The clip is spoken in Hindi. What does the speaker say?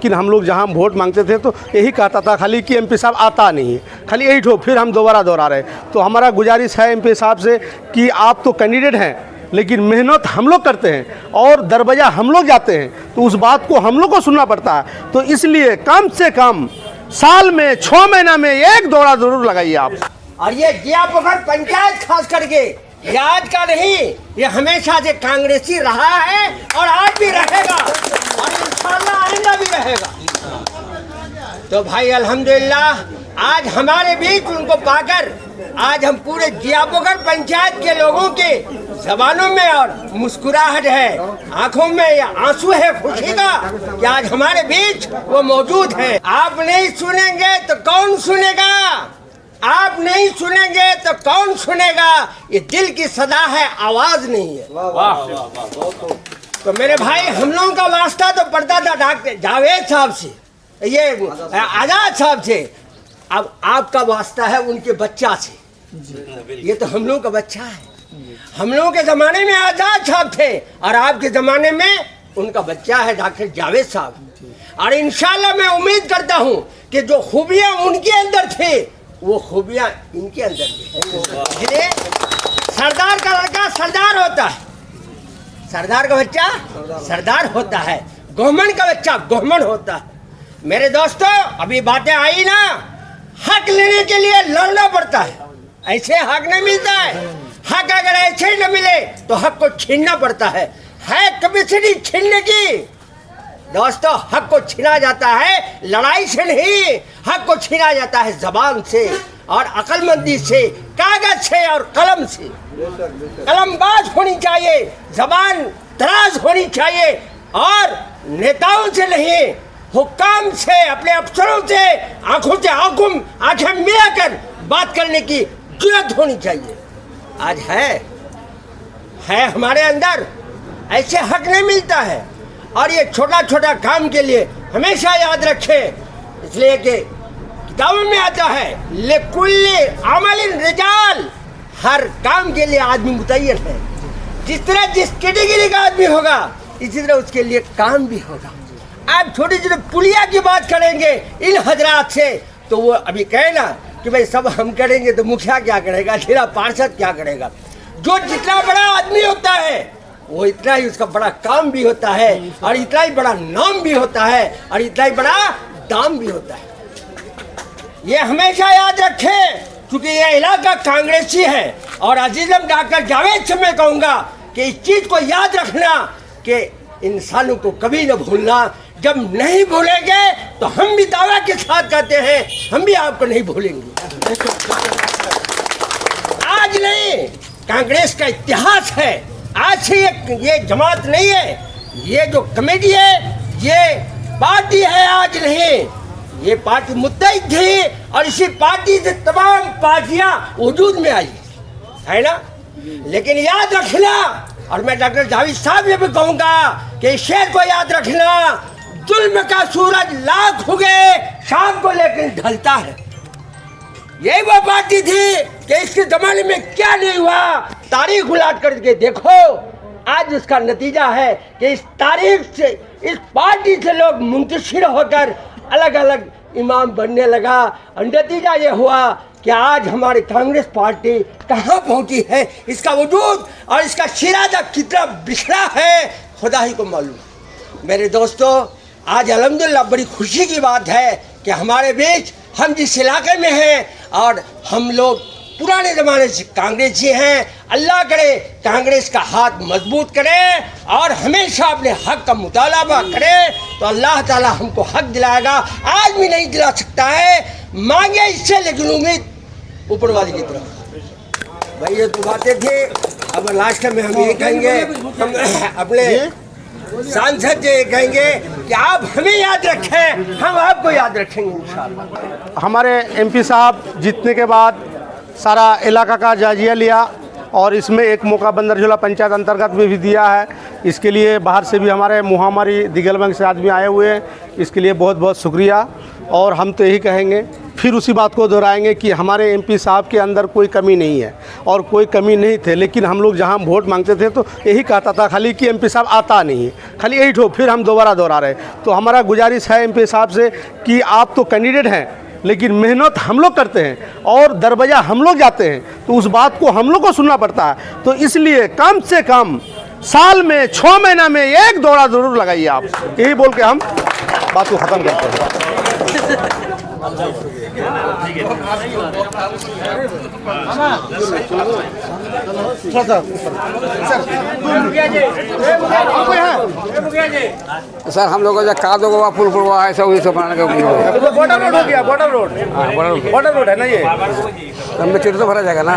लेकिन हम लोग जहाँ वोट मांगते थे तो यही कहता था खाली कि एमपी साहब आता नहीं है, खाली यही ठो। फिर हम दोबारा दोहरा रहे। तो हमारा गुजारिश है एमपी साहब से कि आप तो कैंडिडेट हैं, लेकिन मेहनत हम लोग करते हैं और दरबजा हम लोग जाते हैं, तो उस बात को हम लोग को सुनना पड़ता है। तो इसलिए कम से कम साल में 6 महीना में एक दौरा जरूर लगाइए आप। और ये जियापुर पंचायत खास करके ये आज का नहीं, ये हमेशा से कांग्रेसी रहा है और आज भी रहेगा और इंशाल्लाह आइंदा भी रहेगा। तो भाई अल्हम्दुलिल्लाह आज हमारे बीच उनको पाकर आज हम पूरे जियापुर पंचायत के लोगों के जबानों में और मुस्कुराहट है, आंखों में आंसू है खुशी का कि आज हमारे बीच वो मौजूद है। आप नहीं सुनेंगे तो कौन सुनेगा, आप नहीं सुनेंगे तो कौन सुनेगा, ये दिल की सदा है, आवाज नहीं है। तो मेरे भाई हम लोगों का वास्ता तो पड़ता था डॉक्टर जावेद साहब से, ये आजाद साहब से, अब आपका वास्ता है उनके बच्चा से। ये तो हम लोगों का बच्चा है। हम लोगों के जमाने में आजाद साहब थे और आपके जमाने में उनका बच्चा है डॉक्टर जावेद साहब। और इंशाल्लाह मैं उम्मीद करता हूँ कि जो खूबियाँ उनके अंदर थे वो खूबियाँ इनके अंदर भी है। सरदार का लड़का सरदार होता है, सरदार का बच्चा सरदार होता है, गवर्नमेंट का बच्चा गवर्नमेंट होता है। मेरे दोस्तों अभी बातें आई ना, हक लेने के लिए लड़ना पड़ता है, ऐसे हक नहीं मिलता है। हक अगर ऐसे ही न मिले तो हक को छीनना पड़ता है कैपेसिटी छीनने की। दोस्तों हक को छीना जाता है लड़ाई से नहीं, हक को छीना जाता है जबान से और अक्लमंदी से, कागज से और कलम से। कलमबाज होनी चाहिए, जबान दराज होनी चाहिए और नेताओं से नहीं, हुक्काम से, अपने अफसरों से आंखों से आंखें मिलाकर बात करने की जुर्रत होनी चाहिए। आज है हमारे अंदर, ऐसे हक नहीं मिलता है। और ये छोटा छोटा काम के लिए हमेशा याद रखें, इसलिए कि किताबों में आता है लेकुल्ले अमलिन रिजाल, हर काम के लिए आदमी मुतय्यन है। जिस तरह जिस कैटेगरी का आदमी होगा इसी तरह उसके लिए काम भी होगा। आप छोटी छोटी पुलिया की बात करेंगे इन हजरात से तो वो अभी कहे ना कि भाई सब हम करेंगे तो मुखिया क्या करेगा, जिला पार्षद क्या करेगा। जो जितना बड़ा आदमी होता है वो इतना ही उसका बड़ा काम भी होता है और इतना ही बड़ा नाम भी होता है और इतना ही बड़ा दाम भी होता है। ये हमेशा याद रखें, क्योंकि ये इलाका कांग्रेसी है। और अजीजम डॉक्टर जावेद से मैं कहूँगा कि इस चीज़ को याद रखना कि इंसानों को कभी न भूलना। जब नहीं भूलेंगे तो हम भी दावा के साथ कहते हैं हम भी आपको नहीं भूलेंगे। आज नहीं, कांग्रेस का इतिहास है। आज से ये जमात नहीं है, ये जो कमेटी है ये पार्टी है। आज नहीं, ये पार्टी मुत्तहिद थी और इसी पार्टी से तमाम पार्टियां वजूद में आई है ना। लेकिन याद रखना, और मैं डॉक्टर जावेद साहब ये भी कहूँगा कि इस शेर को याद रखना, जुल्म का सूरज लाख हो गए शाम को लेकिन ढलता है। यही वो पार्टी थी कि इसके जमाने में क्या नहीं हुआ, तारीख उलट करके देखो। आज उसका नतीजा है कि इस तारीख से, इस पार्टी से लोग मुंतशिर होकर अलग अलग इमाम बनने लगा। और नतीजा ये हुआ कि आज हमारी कांग्रेस पार्टी कहाँ पहुँची है, इसका वजूद और इसका शिराजा कितना बिखरा है खुदा ही को मालूम। मेरे दोस्तों आज अल्हम्दुलिल्लाह बड़ी खुशी की बात है कि हमारे बीच, हम जिस इलाके में हैं और हम लोग पुराने ज़माने से कांग्रेसी हैं, अल्लाह करे कांग्रेस का हाथ मजबूत करे और हमेशा अपने हक का मुतालबा करे तो अल्लाह ताला हमको हक दिलाएगा। आज भी नहीं दिला सकता है, मांगे इससे लेकिन उम्मीद ऊपर वाले की तरफ। भाई ये तो बातें थी। अब लास्ट में हम ये कहेंगे, हम अपने सांसद जी कहेंगे कि आप हमें याद रखें, हम आपको याद रखेंगे इंशाअल्लाह। हमारे एमपी साहब जीतने के बाद सारा इलाका का जायजा लिया और इसमें एक मौका बंदरझोला पंचायत अंतर्गत में भी दिया है। इसके लिए बाहर से भी हमारे मुहामारी दिगलबंग से आदमी आए हुए हैं, इसके लिए बहुत बहुत शुक्रिया। और हम तो यही कहेंगे फिर उसी बात को दोहराएंगे कि हमारे एमपी साहब के अंदर कोई कमी नहीं है और कोई कमी नहीं थे, लेकिन हम लोग जहाँ वोट मांगते थे तो यही कहता था खाली कि एमपी साहब आता नहीं है, खाली यही ठो फिर हम दोबारा दोहरा रहे। तो हमारा गुजारिश है एमपी साहब से कि आप तो कैंडिडेट हैं, लेकिन मेहनत हम लोग करते हैं और दरबजा हम लोग जाते हैं, तो उस बात को हम लोग को सुनना पड़ता है। तो इसलिए कम से कम साल में 6 महीना में एक दौरा ज़रूर लगाइए आप, यही बोल के हम बात को ख़त्म करते हैं। सर हम लोग का का दो पुल पुलवा है सब बनाने का बॉर्डर रोड हो गया, बॉर्डर रोड, बॉर्डर रोड है ना ये, तो भरा जाएगा ना।